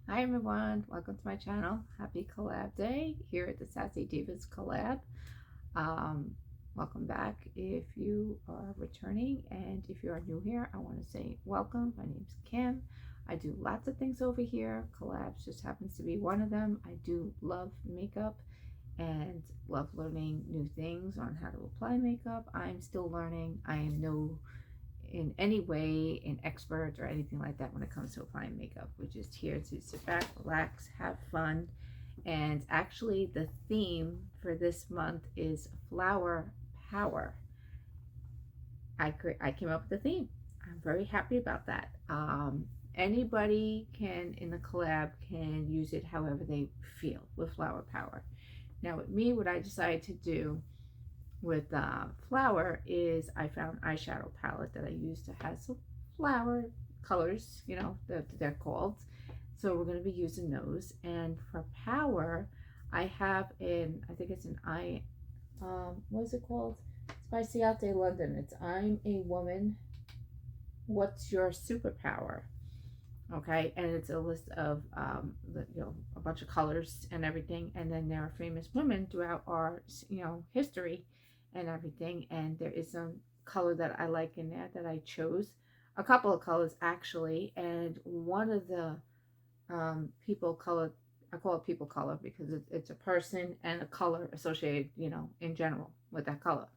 Hi everyone, welcome to my channel. Happy collab day here at the Sassy Divas collab. Um, Welcome back if you are returning, and if you are new here, I want to say welcome. My name's Kim. I do lots of things over here. Collabs just happens to be one of them. I do love makeup and love learning new things on how to apply makeup. I'm still learning. I am no in any way an expert or anything like that when it comes to applying makeup. We're just here to sit back, relax, have fun. And actually, the theme for this month is flower power. I came up with the theme. I'm very happy about that. Anybody can in the collab can use it however they feel with flower power. Now, with me, what I decided to do with flower is I found eyeshadow palette that I used to have some flower colors, you know, that they're called. So we're going to be using those. And for power, I have I think it's an what is it called? It's by Ciate London. It's I'm a Woman, What's Your Superpower? Okay, and it's a list of a bunch of colors and everything, and then there are famous women throughout our history and everything, and there is some color that I like in there that I chose, a couple of colors actually, and one of the people color, I call it people color because it's a person and a color associated, in general with that color.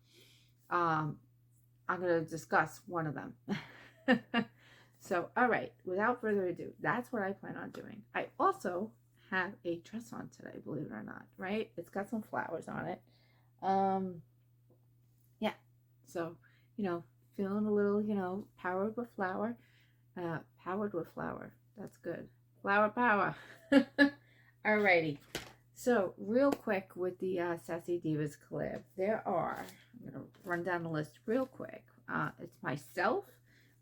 I'm going to discuss one of them. So, all right, without further ado, that's what I plan on doing. I also have a dress on today, believe it or not, right? It's got some flowers on it. Yeah, so, feeling a little, powered with flower. Powered with flower. That's good. Flower power. Alrighty. So, real quick with the Sassy Divas collab, I'm going to run down the list real quick. It's myself.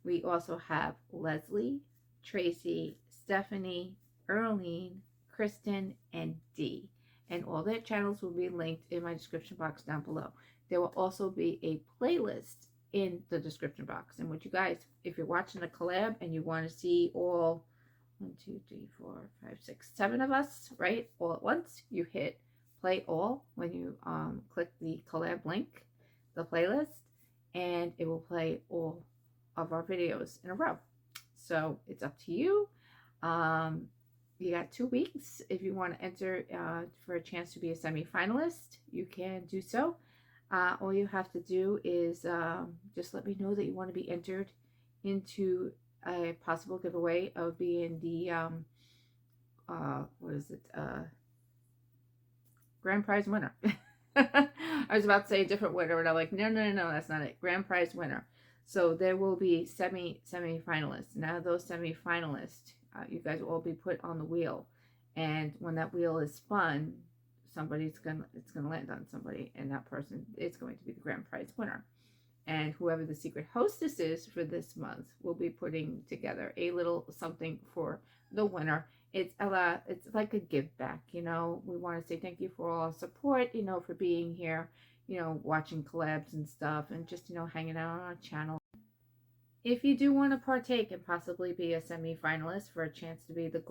We also have Leslie, Tracy, Stephanie, Earlene, Kristen, and Dee. And all their channels will be linked in my description box down below. There will also be a playlist in the description box. And what you guys, if you're watching the collab and you want to see all 1, 2, 3, 4, 5, 6, 7 of us, right, all at once, you hit play all when you click the collab link, the playlist, and it will play all of our videos in a row. So it's up to you. You got 2 weeks. If you want to enter for a chance to be a semi-finalist, you can do so. All you have to do is just let me know that you want to be entered into a possible giveaway of being the grand prize winner. I was about to say a different winner, and I'm like, no, that's not it. Grand prize winner. So there will be semi-finalists. Now those semi-finalists, you guys will all be put on the wheel, and when that wheel is spun, it's gonna land on somebody, and that person is going to be the grand prize winner. And whoever the secret hostess is for this month will be putting together a little something for the winner. It's like a give back, We want to say thank you for all support, for being here, watching collabs and stuff, and just, hanging out on our channel. If you do want to partake and possibly be a semi-finalist for a chance to be the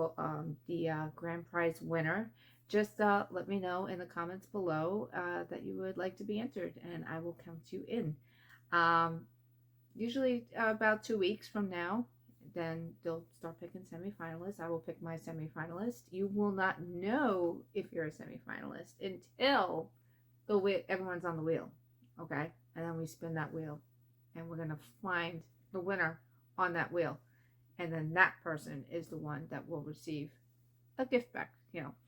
grand prize winner, just let me know in the comments below that you would like to be entered, and I will count you in. Usually about 2 weeks from now, then they'll start picking semi-finalists. I will pick my semi-finalist. You will not know if you're a semi-finalist until everyone's on the wheel, okay? And then we spin that wheel, and we're gonna find the winner on that wheel, and then that person is the one that will receive a gift back,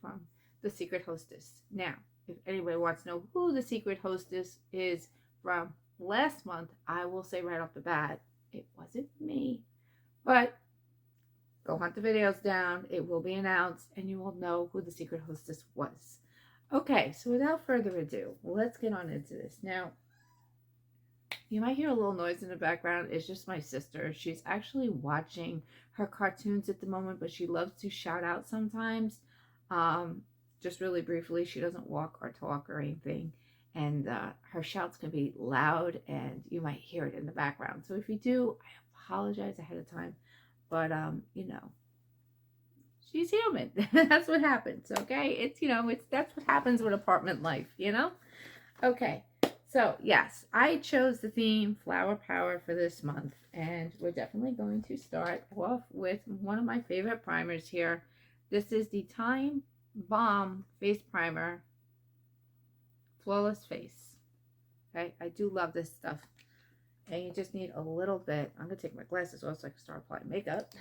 from the secret hostess. Now, if anybody wants to know who the secret hostess is from last month, I will say right off the bat, it wasn't me, but go hunt the videos down. It will be announced, and you will know who the secret hostess was. Okay, so without further ado, let's get on into this. Now, you might hear a little noise in the background. It's just my sister. She's actually watching her cartoons at the moment, but she loves to shout out sometimes. Just really briefly, she doesn't walk or talk or anything, and her shouts can be loud, and you might hear it in the background. So if you do, I apologize ahead of time, but She's human. That's what happens, okay? It's, you know, that's what happens with apartment life, you know? Okay. So, yes, I chose the theme Flower Power for this month, and we're definitely going to start off with one of my favorite primers here. This is the Time Bomb Face Primer, Flawless Face. Okay, I do love this stuff. And you just need a little bit. I'm going to take my glasses off so I can start applying makeup.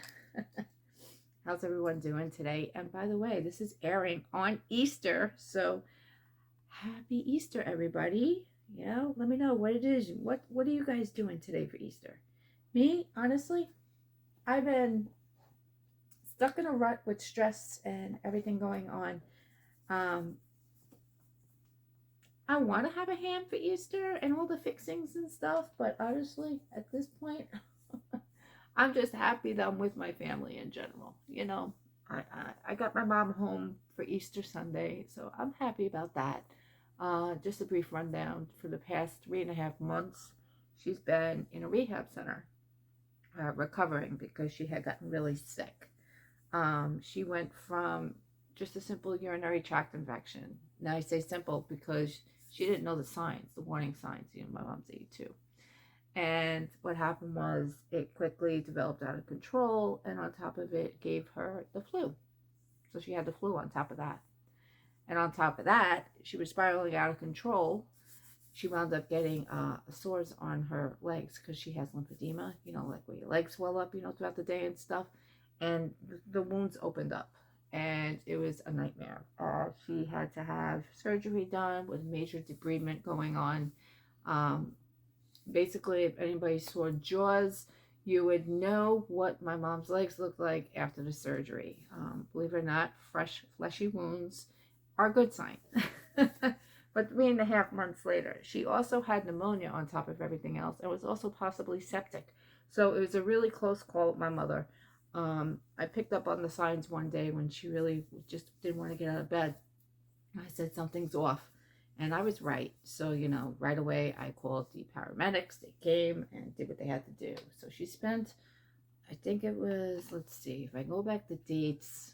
How's everyone doing today? And by the way, this is airing on Easter, so happy Easter, everybody. You know, let me know what it is. What are you guys doing today for Easter? Me, honestly, I've been stuck in a rut with stress and everything going on. I want to have a ham for Easter and all the fixings and stuff, but honestly, at this point, I'm just happy that I'm with my family in general. You know, I got my mom home for Easter Sunday, so I'm happy about that. Just a brief rundown. For the past 3.5 months, she's been in a rehab center, recovering because she had gotten really sick. She went from just a simple urinary tract infection. Now I say simple because she didn't know the signs, the warning signs. You know, my mom's 82. And what happened was it quickly developed out of control, and on top of it gave her the flu. So she had the flu on top of that. And on top of that, she was spiraling out of control. She wound up getting sores on her legs because she has lymphedema, you know, like where your legs swell up, you know, throughout the day and stuff. And the wounds opened up, and it was a nightmare. She had to have surgery done with major debridement going on. Basically, if anybody saw Jaws, you would know what my mom's legs looked like after the surgery. Believe it or not, fresh, fleshy wounds are a good sign. But 3.5 months later, she also had pneumonia on top of everything else, and was also possibly septic. So it was a really close call with my mother. I picked up on the signs one day when she really just didn't want to get out of bed. I said, something's off. And I was right. So, you know, right away I called the paramedics. They came and did what they had to do. So she spent, I think it was, let's see, if I go back the dates,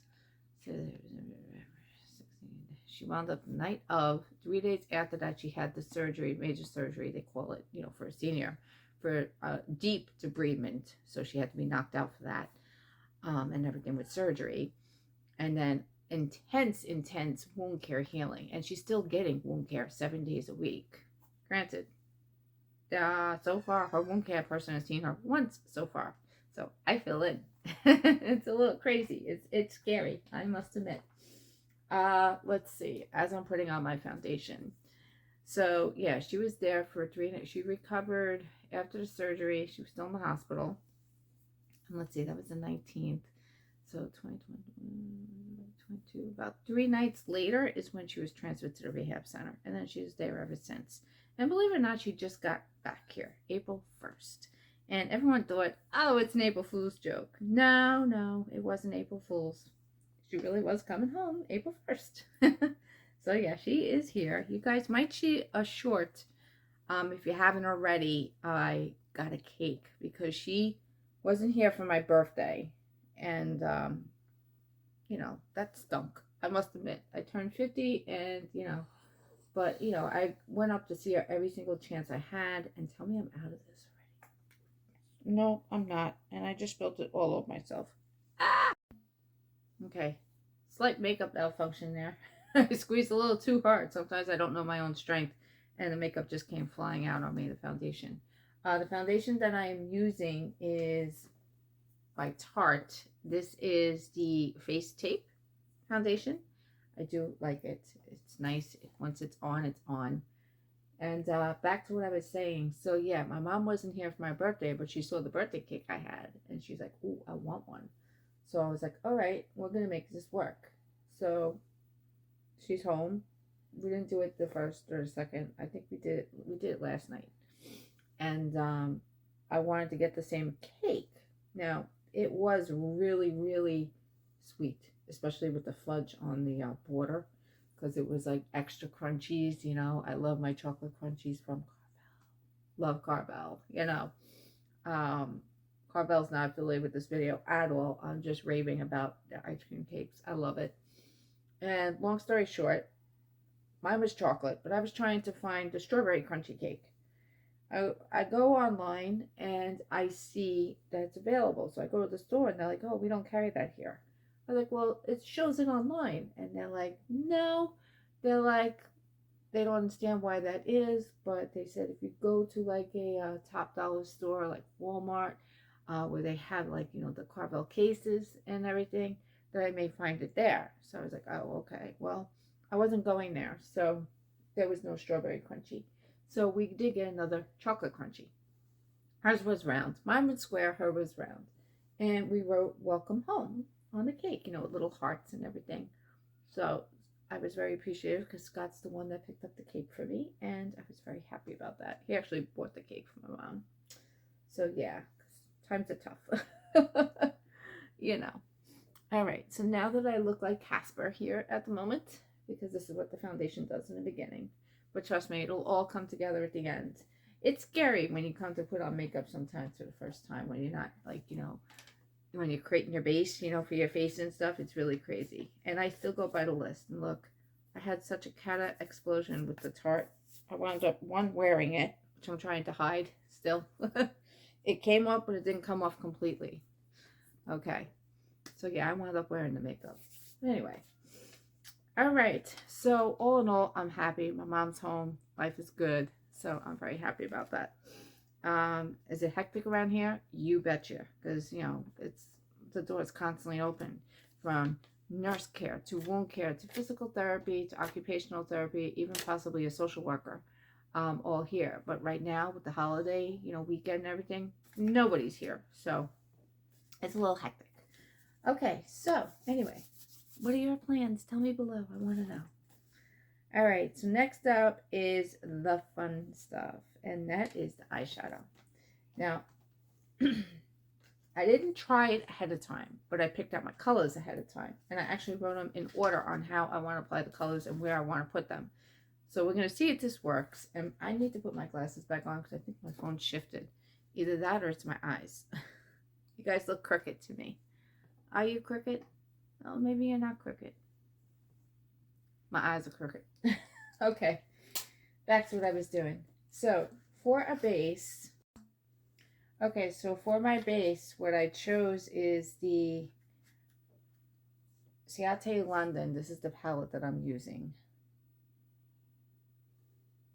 she wound up the night of, 3 days after that, she had the surgery, major surgery, they call it, you know, for a senior, for deep debridement. So she had to be knocked out for that, and everything with surgery. And then intense wound care healing. And she's still getting wound care 7 days a week. Granted, so far, her wound care person has seen her once so far. So I fill in. It's a little crazy. It's scary, I must admit. Let's see. As I'm putting on my foundation. So, yeah, she was there for 3 days. She recovered after the surgery. She was still in the hospital. And let's see, that was the 19th. So 2022, about 3 nights later is when she was transferred to the rehab center. And then she was there ever since. And believe it or not, she just got back here, April 1st. And everyone thought, oh, it's an April Fool's joke. No, it wasn't April Fool's. She really was coming home April 1st. So yeah, she is here. You guys might see a short. If you haven't already, I got a cake because she wasn't here for my birthday. And, you know, that stunk. I must admit. I turned 50 and, you know, but, you know, I went up to see her every single chance I had. And tell me I'm out of this already. No, I'm not. And I just spilled it all over myself. Ah! Okay. Slight makeup malfunction there. I squeezed a little too hard. Sometimes I don't know my own strength. And the makeup just came flying out on me, the foundation. The foundation that I am using is by Tarte. This is the Face Tape foundation. I do like it. It's nice. Once it's on, it's on. And back to what I was saying. So yeah, my mom wasn't here for my birthday, but she saw the birthday cake I had. And she's like, ooh, I want one. So I was like, all right, we're going to make this work. So she's home. We didn't do it the first or the second. I think we did it last night. And I wanted to get the same cake. Now, it was really, really sweet, especially with the fudge on the border, because it was like extra crunchies, you know. I love my chocolate crunchies from Carvel. Love Carvel, you know. Carvel's not affiliated with this video at all. I'm just raving about their ice cream cakes. I love it. And long story short, mine was chocolate, but I was trying to find the strawberry crunchy cake. I go online and I see that it's available. So I go to the store and they're like, oh, we don't carry that here. I was like, well, it shows it online. And they're like, no. They're like, they don't understand why that is. But they said if you go to like a top dollar store like Walmart, where they have like, you know, the Carvel cases and everything, that I may find it there. So I was like, oh, okay. Well, I wasn't going there. So there was no strawberry crunchy. So we did get another chocolate crunchy. Hers was round. Mine was square, her was round. And we wrote welcome home on the cake, you know, with little hearts and everything. So I was very appreciative because Scott's the one that picked up the cake for me. And I was very happy about that. He actually bought the cake for my mom. So yeah, times are tough. You know. All right, so now that I look like Casper here at the moment, because this is what the foundation does in the beginning. But trust me, it'll all come together at the end. It's scary when you come to put on makeup sometimes for the first time, when you're not, like, you know, when you're creating your base, you know, for your face and stuff. It's really crazy. And I still go by the list. And look, I had such a cat explosion with the Tarte. I wound up, wearing it, which I'm trying to hide still. It came off, but it didn't come off completely. Okay. So, yeah, I wound up wearing the makeup. Anyway. All right, so all in all, I'm happy. My mom's home. Life is good. So I'm very happy about that. Is it hectic around here? You betcha. Because, you know, the door is constantly open. From nurse care to wound care to physical therapy to occupational therapy, even possibly a social worker, all here. But right now, with the holiday, you know, weekend and everything, nobody's here. So it's a little hectic. Okay, so anyway. What are your plans? Tell me below. I want to know. All right. So next up is the fun stuff. And that is the eyeshadow. Now, I didn't try it ahead of time. But I picked out my colors ahead of time. And I actually wrote them in order on how I want to apply the colors and where I want to put them. So we're going to see if this works. And I need to put my glasses back on because I think my phone shifted. Either that or it's my eyes. You guys look crooked to me. Are you crooked? Oh, maybe you're not crooked. My eyes are crooked. Okay, back to what I was doing. So, for a base, okay, so for my base, what I chose is the Ciate London. This is the palette that I'm using.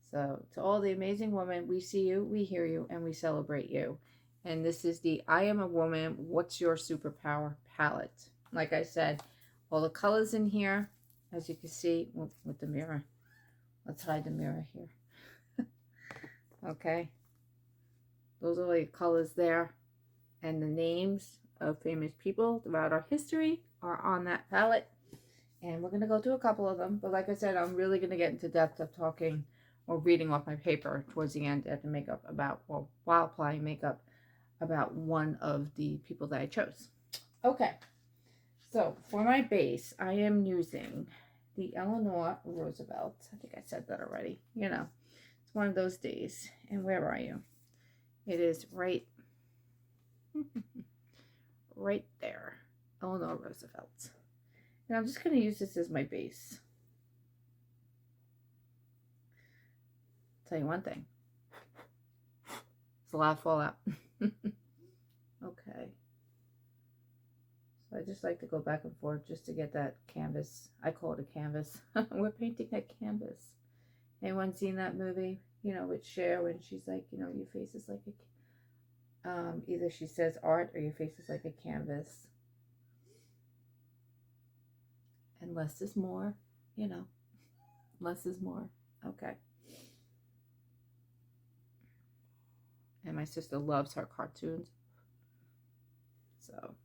So, to all the amazing women, we see you, we hear you, and we celebrate you. And this is the I Am a Woman, What's Your Superpower palette. Like I said, all the colors in here, as you can see, with the mirror. Let's hide the mirror here. Okay. Those are the colors there. And the names of famous people throughout our history are on that palette. And we're going to go through a couple of them. But like I said, I'm really going to get into depth of talking or reading off my paper towards the end at the makeup about, well, while applying makeup, about one of the people that I chose. Okay. So, for my base, I am using the Eleanor Roosevelt. I think I said that already. You know, it's one of those days. And where are you? It is right, right there. Eleanor Roosevelt. And I'm just going to use this as my base. Tell you one thing. It's a lot of fallout. Okay. So I just like to go back and forth just to get that canvas. I call it a canvas. We're painting a canvas. Anyone seen that movie? You know, with Cher when she's like, you know, your face is like a, either she says art or your face is like a canvas. And less is more, you know. Less is more. Okay. And my sister loves her cartoons. So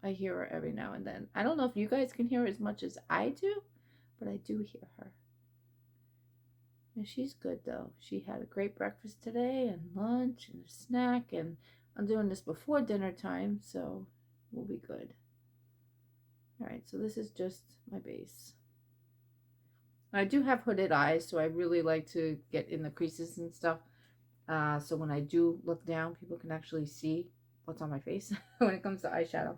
I hear her every now and then. I don't know if you guys can hear her as much as I do, but I do hear her. And she's good though. She had a great breakfast today and lunch and a snack, and I'm doing this before dinner time, so we'll be good. Alright, so this is just my base. I do have hooded eyes, so I really like to get in the creases and stuff. So when I do look down, people can actually see what's on my face when it comes to eyeshadow.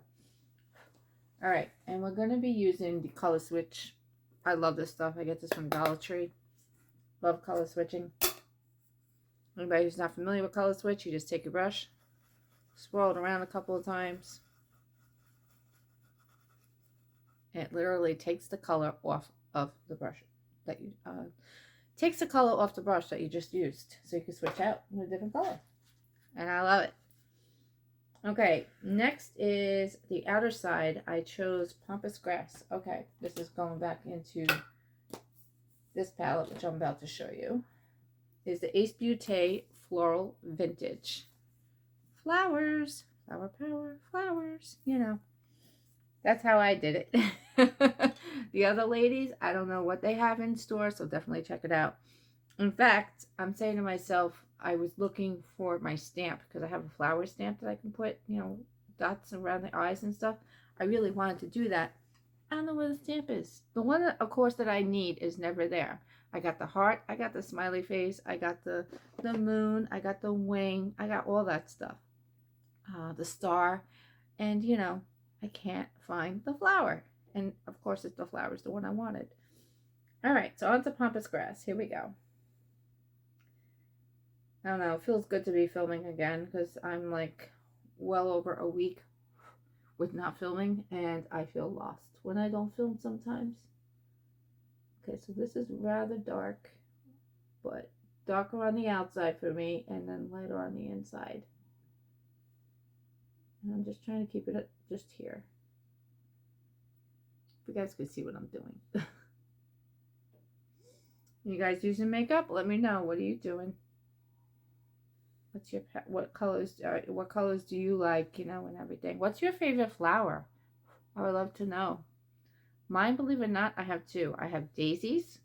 All right, and we're going to be using the color switch. I love this stuff. I get this from Dollar Tree. Love color switching. Anybody who's not familiar with color switch, you just take your brush, swirl it around a couple of times. And it literally takes the color off of the brush that you takes the color off the brush that you just used, so you can switch out with a different color. And I love it. Okay, next is the outer side. I chose Pampas Grass. Okay, this is going back into this palette, which I'm about to show you. Is the Ace Beaute Floral Vintage. Flowers, flower power, flowers, you know. That's how I did it. The other ladies, I don't know what they have in store, so definitely check it out. In fact, I'm saying to myself, I was looking for my stamp because I have a flower stamp that I can put, you know, dots around the eyes and stuff. I really wanted to do that. I don't know where the stamp is. The one, that, of course, that I need is never there. I got the heart, I got the smiley face, I got the moon, I got the wing, I got all that stuff. The star, and, you know, I can't find the flower. And, of course, the flower is the one I wanted. All right, so on to Pampas Grass. Here we go. I don't know, it feels good to be filming again because I'm like well over a week with not filming and I feel lost when I don't film sometimes. Okay, so this is rather dark, but darker on the outside for me and then lighter on the inside. And I'm just trying to keep it just here. If you guys could see what I'm doing. You guys using makeup? Let me know. What are you doing? What's your what colors do you like, you know, and everything? What's your favorite flower? I would love to know. Mine, believe it or not, I have two. I have daisies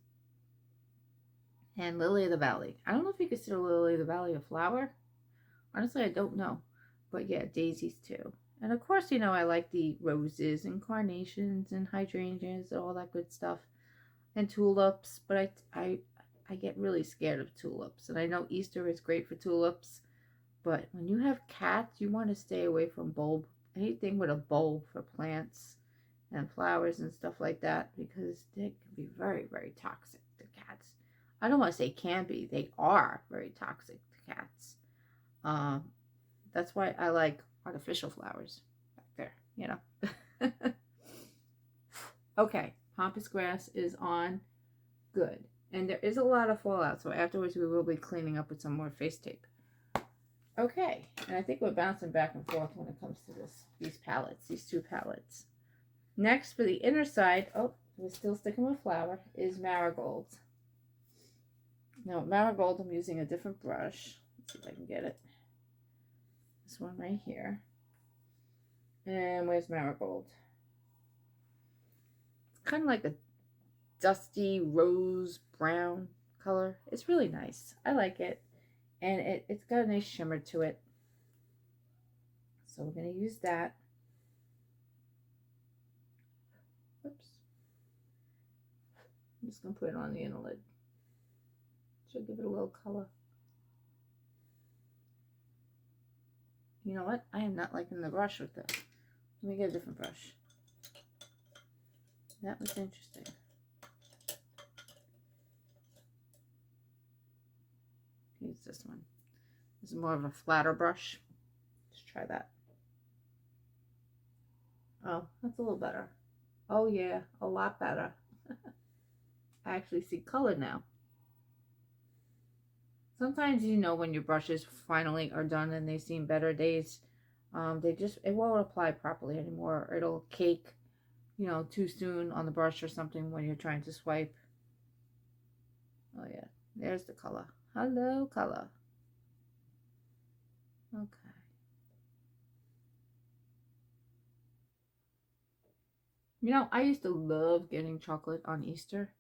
and lily of the valley. I don't know if you consider lily of the valley a flower. Honestly, I don't know. But yeah, daisies too. And of course, you know, I like the roses and carnations and hydrangeas and all that good stuff. And tulips, but I get really scared of tulips. And I know Easter is great for tulips, but when you have cats, you want to stay away from anything with a bulb for plants and flowers and stuff like that, because they can be very, very toxic to cats. I don't want to say can be, they are very toxic to cats. That's why I like artificial flowers back there, you know. Okay, Pampas Grass is on. Good. And there is a lot of fallout, so afterwards we will be cleaning up with some more face tape. Okay, and I think we're bouncing back and forth when it comes to these palettes, these two palettes. Next, for the inner side, oh, we're still sticking with flower, is Marigold. Now, Marigold, I'm using a different brush. Let's see if I can get it. This one right here. And where's Marigold? It's kind of like a dusty rose brown color. It's really nice. I like it. And it's got a nice shimmer to it. So we're going to use that. Oops. I'm just going to put it on the inner lid. Should give it a little color. You know what? I am not liking the brush with this. Let me get a different brush. That was interesting. Use this one. This is more of a flatter brush. Let's try that. Oh, that's a little better. Oh yeah, a lot better. I actually see color now. Sometimes, you know, when your brushes finally are done and they seem better days, it won't apply properly anymore. It'll cake, you know, too soon on the brush or something when you're trying to swipe. Oh yeah, there's the color. Hello, color. Okay. You know, I used to love getting chocolate on Easter.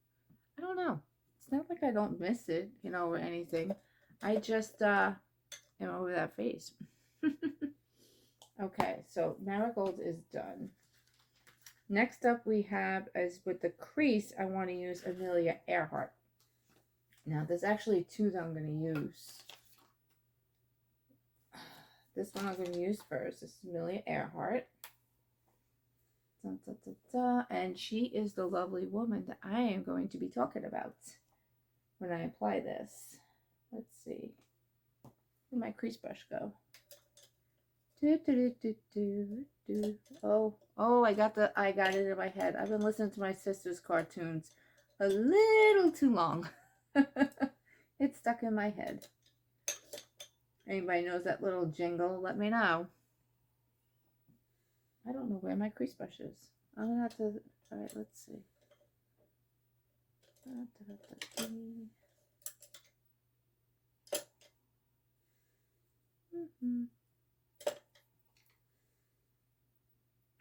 I don't know. It's not like I don't miss it, you know, or anything. I just am over that phase. Okay, so Marigold is done. Next up we have, as with the crease, I want to use Amelia Earhart. Now, there's actually two that I'm going to use. This one I'm going to use first. This is Amelia Earhart. Dun, dun, dun, dun. And she is the lovely woman that I am going to be talking about when I apply this. Let's see. Where'd my crease brush go? Oh, I got it in my head. I've been listening to my sister's cartoons a little too long. It's stuck in my head. Anybody knows that little jingle, let me know. I don't know where my crease brush is. I'm gonna have to try it. Let's see. Let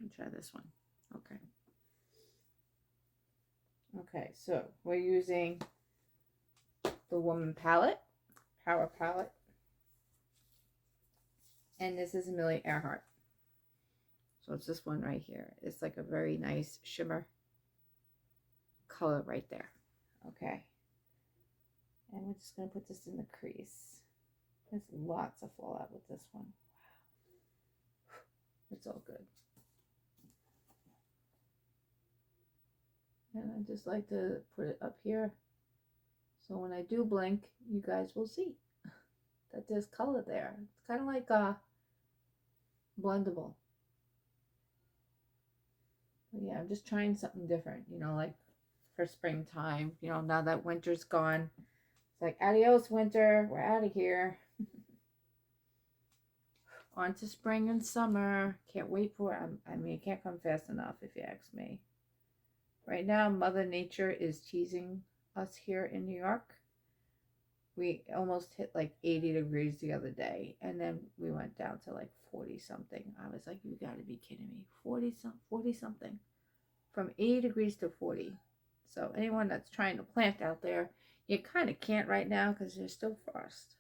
me try this one. Okay. Okay, so we're using the Woman palette, Power palette. And this is Amelia Earhart. So it's this one right here. It's like a very nice shimmer color right there. Okay. And we're just going to put this in the crease. There's lots of fallout with this one. Wow. It's all good. And I just like to put it up here. So when I do blink, you guys will see that there's color there. It's kind of like blendable. But yeah, I'm just trying something different, you know, like for springtime, you know, now that winter's gone. It's like, adios, winter, we're out of here. On to spring and summer. Can't wait for it. I mean, it can't come fast enough if you ask me. Right now, Mother Nature is teasing us here in New York. We almost hit like 80 degrees the other day, and then we went down to like 40 something. I was like, you gotta be kidding me. 40 something. From 80 degrees to 40. So anyone that's trying to plant out there, you kind of can't right now because there's still frost.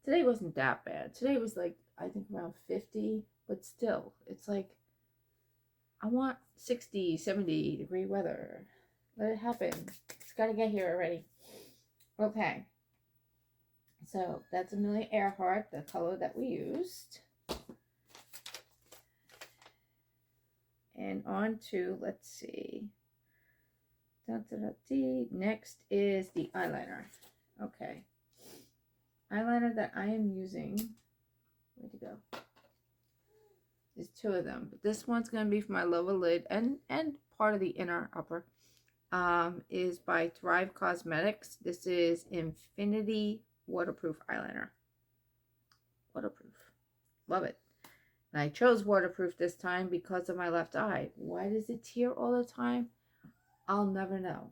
Today wasn't that bad. Today was like, I think around 50, but still, it's like, I want 60, 70 degree weather. Let it happen. It's got to get here already. Okay. So that's Amelia Earhart, the color that we used. And on to, let's see. Next is the eyeliner. Okay. Eyeliner that I am using. Where'd it go? There's two of them. But this one's going to be for my lower lid and part of the inner upper. Is by Thrive Cosmetics. This is Infinity Waterproof Eyeliner. Waterproof. Love it. And I chose waterproof this time because of my left eye. Why does it tear all the time? I'll never know.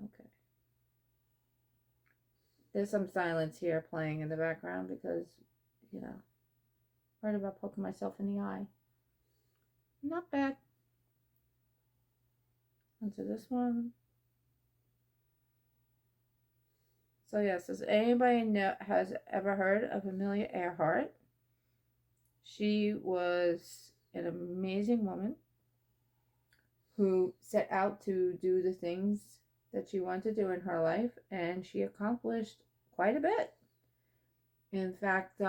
Okay. There's some silence here playing in the background because, you know, worried about poking myself in the eye. Not bad. Onto this one. So yes, does anybody has ever heard of Amelia Earhart? She was an amazing woman who set out to do the things that she wanted to do in her life, and she accomplished quite a bit. In fact,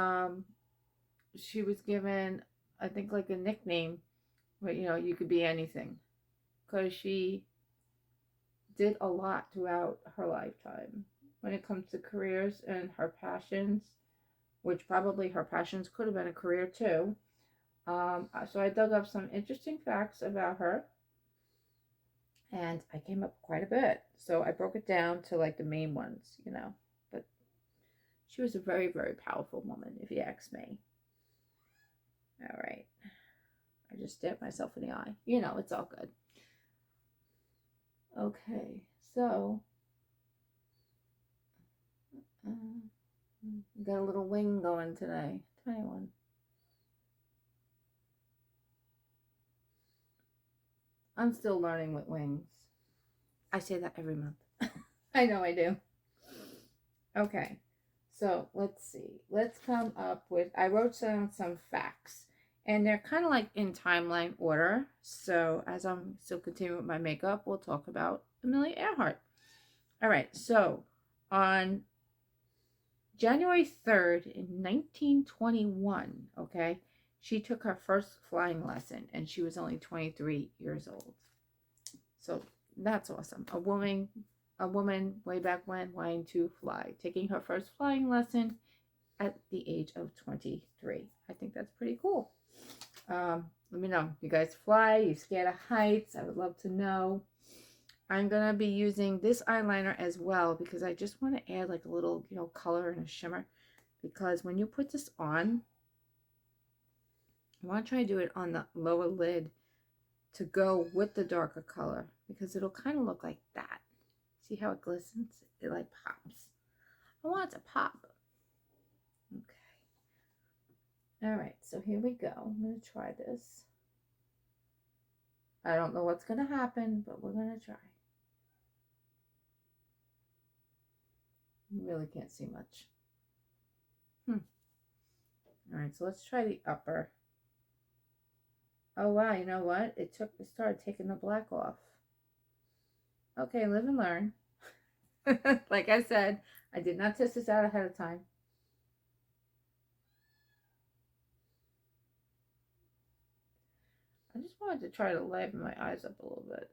she was given, I think, like a nickname, where, you know, you could be anything, because she did a lot throughout her lifetime when it comes to careers and her passions, which probably her passions could have been a career too. So I dug up some interesting facts about her, and I came up quite a bit. So I broke it down to like the main ones, you know. But she was a very, very powerful woman, if you ask me. All right. I just stabbed myself in the eye. You know, it's all good. Okay, so got a little wing going today. Tiny one. I'm still learning with wings. I say that every month. I know I do. Okay, so let's see. Let's come up with, I wrote down some facts. And they're kind of like in timeline order. So as I'm still continuing with my makeup, we'll talk about Amelia Earhart. All right, so on January 3rd in 1921, okay, she took her first flying lesson and she was only 23 years old. So that's awesome. A woman way back when wanting to fly, taking her first flying lesson at the age of 23. I think that's pretty cool. Let me know. You guys fly? You scared of heights? I would love to know. I'm going to be using this eyeliner as well because I just want to add like a little, you know, color and a shimmer. Because when you put this on, I want to try to do it on the lower lid to go with the darker color because it'll kind of look like that. See how it glistens? It like pops. I want it to pop. Okay. All right, so here we go. I'm going to try this. I don't know what's going to happen, but we're going to try. You really can't see much. All right, so let's try the upper. Oh, wow, you know what? It started taking the black off. Okay, live and learn. Like I said, I did not test this out ahead of time. I just wanted to try to liven my eyes up a little bit.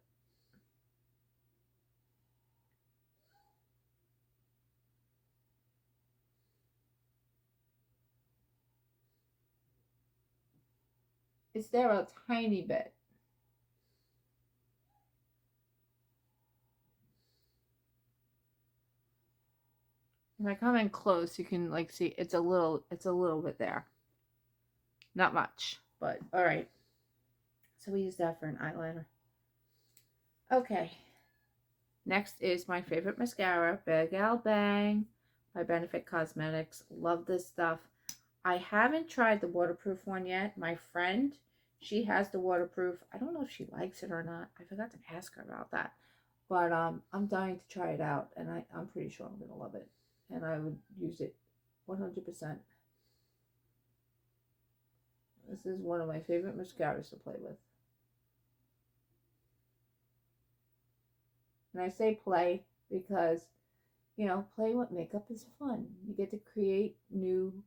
It's there a tiny bit. If I come in close, you can like see it's a little bit there. Not much, but all right. So we use that for an eyeliner. Okay. Next is my favorite mascara, Big Gal Bang by Benefit Cosmetics. Love this stuff. I haven't tried the waterproof one yet. My friend, she has the waterproof. I don't know if she likes it or not. I forgot to ask her about that. But I'm dying to try it out, and I'm pretty sure I'm going to love it. And I would use it 100%. This is one of my favorite mascaras to play with. And I say play because, you know, play with makeup is fun. You get to create new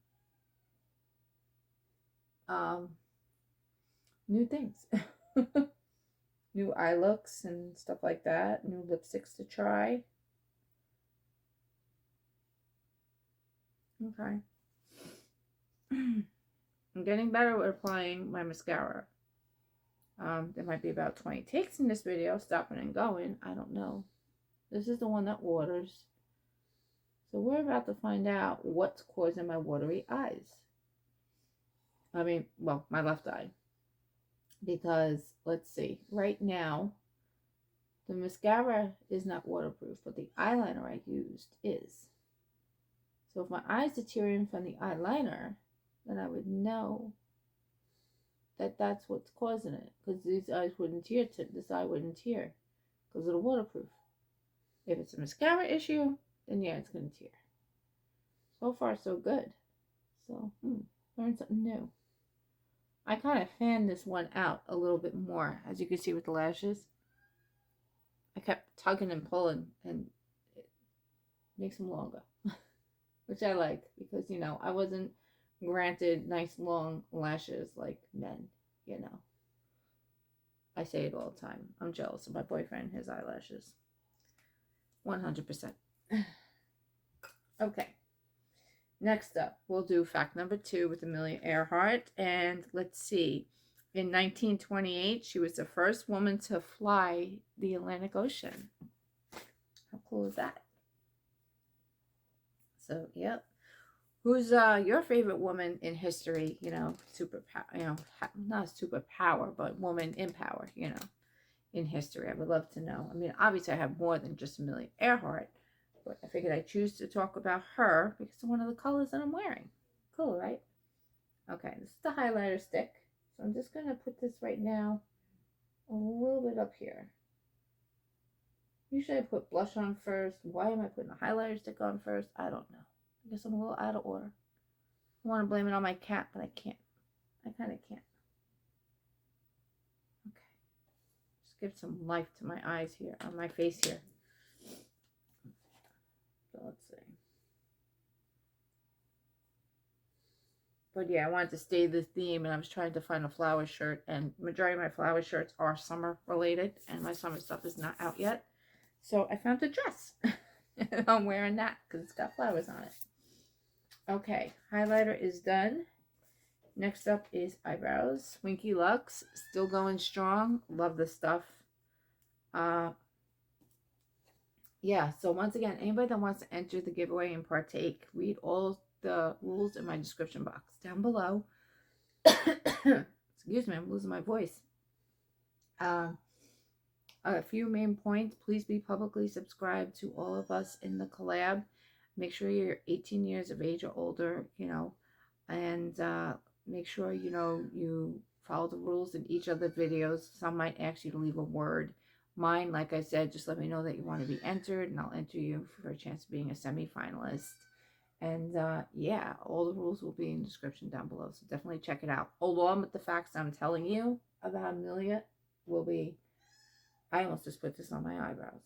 things. New eye looks and stuff like that. New lipsticks to try. Okay. I'm getting better at applying my mascara. There might be about 20 takes in this video, stopping and going. I don't know. This is the one that waters. So we're about to find out what's causing my watery eyes. I mean, well, my left eye. Because, let's see, right now, the mascara is not waterproof, but the eyeliner I used is. So if my eye's deteriorating from the eyeliner, then I would know that that's what's causing it. Because these eyes wouldn't tear, this eye wouldn't tear because of the waterproof. If it's a mascara issue, then yeah, it's going to tear. So far, so good. So, learned something new. I kind of fanned this one out a little bit more, as you can see with the lashes. I kept tugging and pulling, and it makes them longer. Which I like, because, you know, I wasn't granted nice long lashes like men, you know. I say it all the time. I'm jealous of my boyfriend, his eyelashes. 100%. Okay. Next up, we'll do fact number 2 with Amelia Earhart. And let's see. In 1928, she was the first woman to fly the Atlantic Ocean. How cool is that? So, yep. Who's your favorite woman in history? You know, superpower, you know, not superpower, but woman in power, you know, in history. I would love to know. I mean, obviously I have more than just Amelia Earhart, but I figured I'd choose to talk about her because of one of the colors that I'm wearing. Cool, right? Okay, this is the highlighter stick. So I'm just going to put this right now a little bit up here. Usually I put blush on first. Why am I putting the highlighter stick on first? I don't know. I guess I'm a little out of order. I want to blame it on my cat, but I can't. I kind of can't. Okay. Just give some life to my eyes here, on my face here. So let's see. But yeah, I wanted to stay the theme, and I was trying to find a flower shirt, and majority of my flower shirts are summer related, and my summer stuff is not out yet. So I found a dress. And I'm wearing that because it's got flowers on it. Okay, highlighter is done. Next up is eyebrows. Winky Lux, still going strong. Love this stuff. Yeah, so once again, anybody that wants to enter the giveaway and partake, read all the rules in my description box down below. Excuse me, I'm losing my voice. A few main points. Please be publicly subscribed to all of us in the collab. Make sure you're 18 years of age or older, and make sure, you follow the rules in each of the videos. Some might ask you to leave a word. Mine, like I said, just let me know that you want to be entered, and I'll enter you for a chance of being a semi-finalist. And yeah, all the rules will be in the description down below, so definitely check it out. Along with the facts I'm telling you about Amelia will be... I almost just put this on my eyebrows.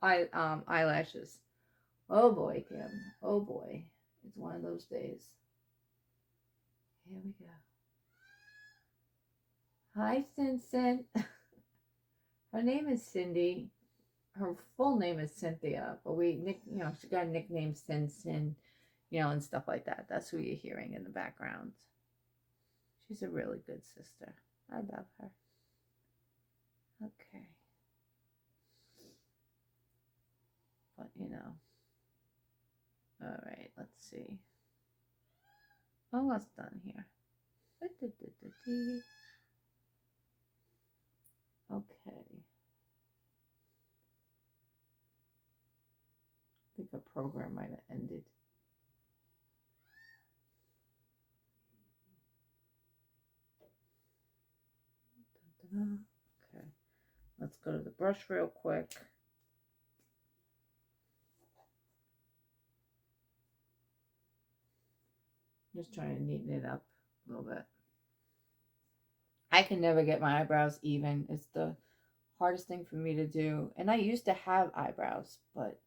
Eyelashes. Oh boy, Kim. Oh boy. It's one of those days. Here we go. Hi, Sin. Her name is Cindy. Her full name is Cynthia, but she got a nickname Sin, and stuff like that. That's who you're hearing in the background. She's a really good sister. I love her. Okay. But, all right, let's see. Almost done here. Okay. I think the program might have ended. Okay. Let's go to the brush real quick. Just trying to neaten it up a little bit. I can never get my eyebrows even. It's the hardest thing for me to do. And I used to have eyebrows, but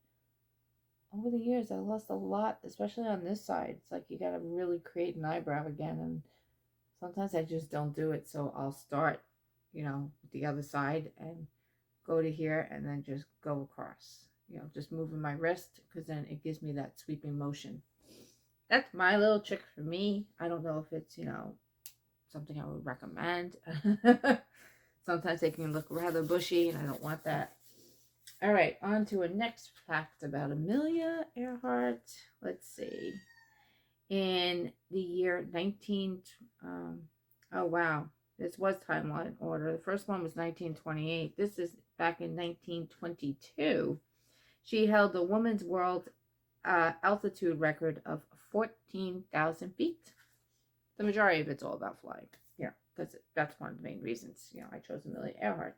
over the years I lost a lot, especially on this side. It's like you got to really create an eyebrow again, and sometimes I just don't do it. So I'll start, with the other side and go to here and then just go across. Just moving my wrist, because then it gives me that sweeping motion. That's my little trick for me. I don't know if it's, something I would recommend. Sometimes they can look rather bushy, and I don't want that. All right, on to a next fact about Amelia Earhart. Let's see. In the year oh wow, this was timeline order. The first one was 1928. This is back in 1922. She held the women's world altitude record of 14,000 feet. The majority of it's all about flying. Yeah, because that's one of the main reasons, I chose Amelia Earhart.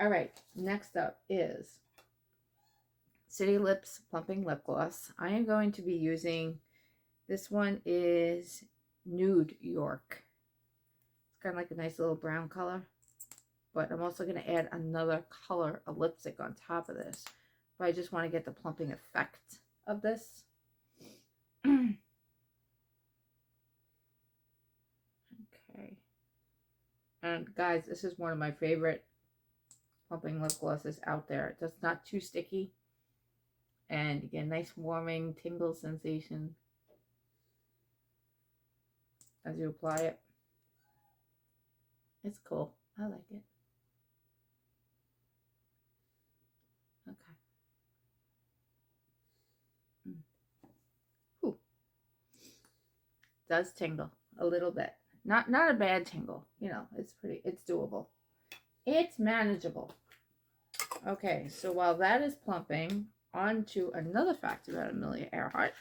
All right, next up is City Lips Plumping Lip Gloss. I am going to be using, this one is Nude York. It's kind of like a nice little brown color, but I'm also going to add another color of lipstick on top of this. But I just want to get the plumping effect of this. Okay. And guys, this is one of my favorite plumping lip glosses out there. It's not too sticky. And you get a nice warming tingle sensation as you apply it. It's cool. I like it. Okay. Ooh. Does tingle a little bit. Not a bad tingle. It's doable. It's manageable. Okay, so while that is plumping, on to another fact about Amelia Earhart.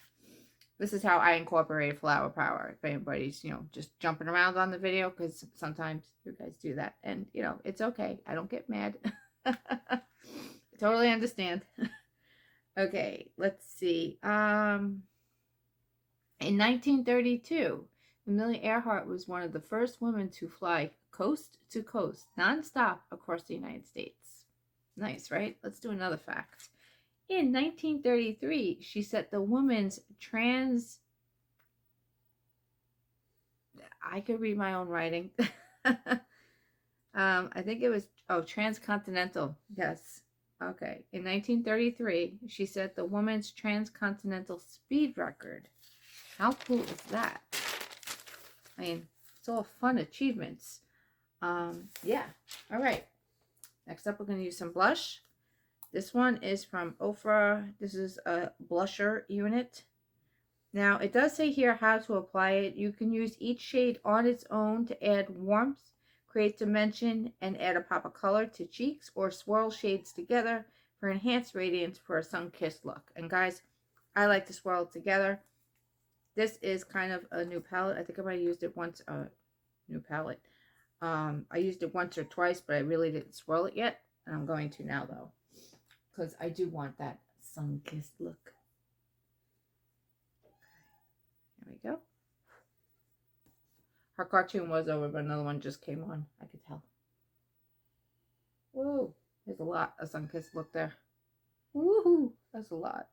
This is how I incorporate flower power. If anybody's, just jumping around on the video, because sometimes you guys do that. And, it's okay. I don't get mad. I totally understand. Okay, let's see. In 1932, Amelia Earhart was one of the first women to fly coast to coast, nonstop across the United States. Nice, right? Let's do another fact. In 1933, she set the women's I could read my own writing. I think it was, oh, transcontinental. Yes. Okay. In 1933, she set the woman's transcontinental speed record. How cool is that? I mean, it's all fun achievements. Yeah. All right. Next up, we're going to use some blush. This one is from Ofra. This is a blusher unit. Now, it does say here how to apply it. You can use each shade on its own to add warmth, create dimension, and add a pop of color to cheeks, or swirl shades together for enhanced radiance for a sun-kissed look. And guys, I like to swirl it together. This is kind of a new palette. I think I might have used it once. New palette. I used it once or twice, but I really didn't swirl it yet. And I'm going to now, though, because I do want that sun-kissed look. There we go. Her cartoon was over, but another one just came on. I could tell. Whoa. There's a lot of sun-kissed look there. Woohoo. That's a lot.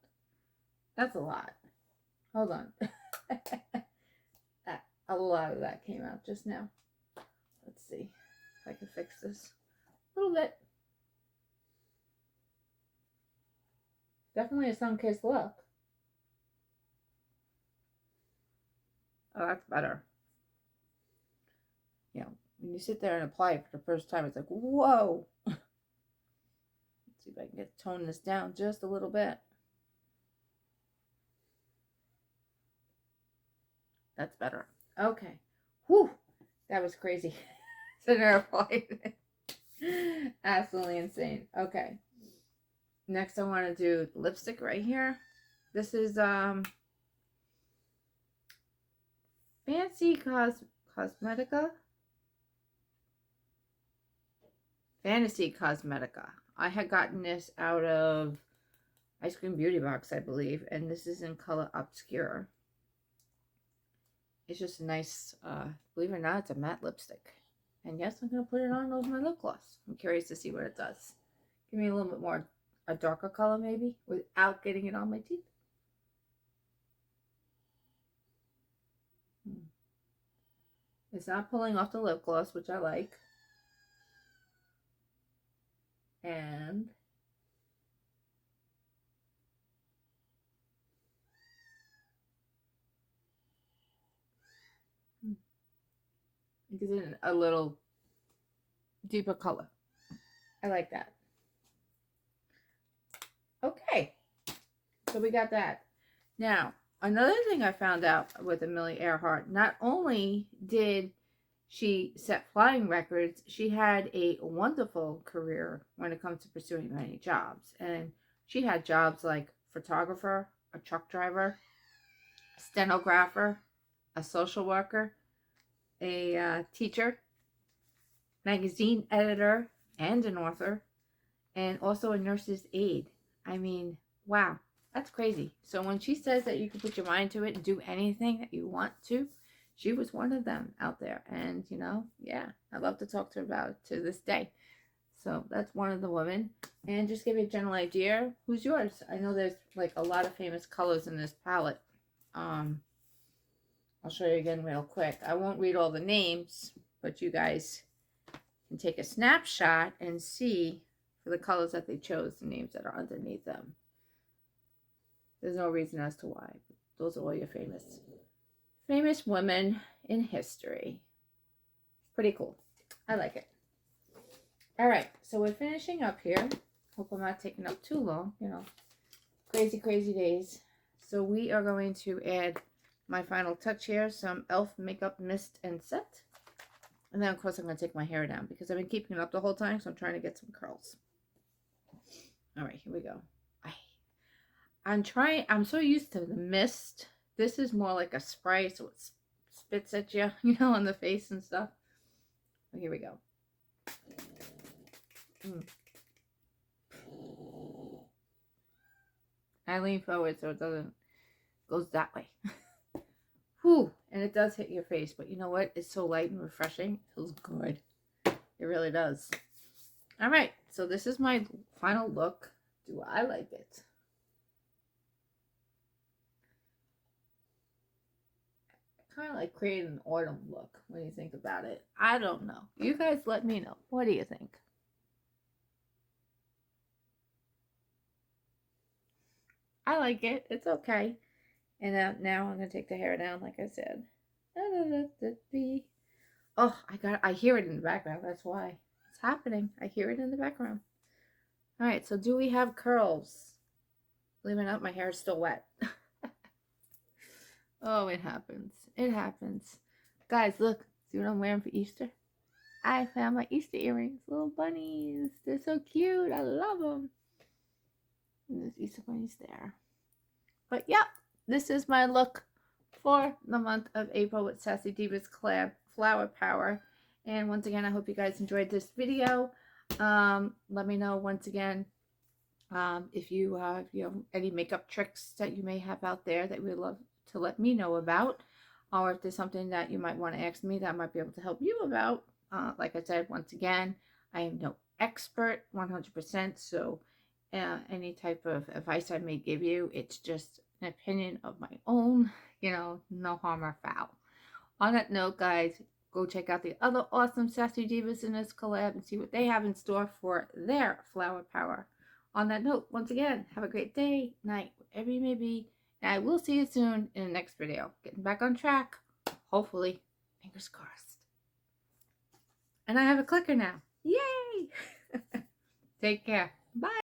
That's a lot. Hold on. A lot of that came out just now. Let's see if I can fix this a little bit. Definitely a sun-kissed look. Oh, that's better. You know, when you sit there and apply it for the first time, it's like, whoa. Let's see if I can get tone this down just a little bit. That's better. Okay. Whew. That was crazy. So now applied it. Absolutely insane. Okay. Next, I want to do lipstick right here. This is Fancy Cosmetica. Fantasy Cosmetica. I had gotten this out of Ice Cream Beauty Box, I believe, and this is in color Obscure. It's just a nice, believe it or not, it's a matte lipstick. And yes, I'm going to put it on over my lip gloss. I'm curious to see what it does. Give me a little bit more, a darker color maybe, without getting it on my teeth. It's not pulling off the lip gloss, which I like. And it gives it a little deeper color. I like that. Okay, so we got that. Now, another thing I found out with Amelia Earhart, not only did she set flying records, she had a wonderful career when it comes to pursuing many jobs. And she had jobs like photographer, a truck driver, a stenographer, a social worker, a teacher, magazine editor, and an author, and also a nurse's aide. I mean, wow, that's crazy. So when she says that you can put your mind to it and do anything that you want to, she was one of them out there. And, you know, yeah, I love to talk to her about it to this day. So that's one of the women. And just give you a general idea, who's yours? I know there's like a lot of famous colors in this palette. I'll show you again real quick. I won't read all the names, but you guys can take a snapshot and see for the colors that they chose, the names that are underneath them. There's no reason as to why. But those are all your famous women in history. Pretty cool. I like it. All right, so we're finishing up here. Hope I'm not taking up too long. You know, crazy days. So we are going to add my final touch here, some e.l.f. makeup mist and set. And then, of course, I'm going to take my hair down because I've been keeping it up the whole time, so I'm trying to get some curls. All right, here we go. I'm so used to the mist. This is more like a spray, so it spits at you, you know, on the face and stuff. Well, here we go. I lean forward so it goes that way. Whew, and it does hit your face, but you know what? It's so light and refreshing. It feels good. It really does. All right, so this is my final look. Do I like it? kind of like creating an autumn look when you think about it. I don't know. You guys let me know. What do you think? I like it. It's okay. And now I'm going to take the hair down like I said. Oh, I hear it in the background. That's why. It's happening. I hear it in the background. All right, so do we have curls? Believe it or not, my hair is still wet. Oh, it happens. It happens. Guys, look. See what I'm wearing for Easter? I found my Easter earrings. Little bunnies. They're so cute. I love them. And there's Easter bunnies there. But yep, this is my look for the month of April with Sassy Diva's collab Flower Power. And once again, I hope you guys enjoyed this video. Let me know once again if you have any makeup tricks that you may have out there that you would love to let me know about, or if there's something that you might want to ask me that I might be able to help you about. Like I said, once again, I am no expert 100%, so any type of advice I may give you, it's just an opinion of my own, no harm or foul. On that note, guys, go check out the other awesome Sassy Divas in this collab and see what they have in store for their Flower Power. On that note, once again, have a great day, night, whatever you may be, and I will see you soon in the next video. Getting back on track, hopefully, fingers crossed. And I have a clicker now. Yay! Take care. Bye.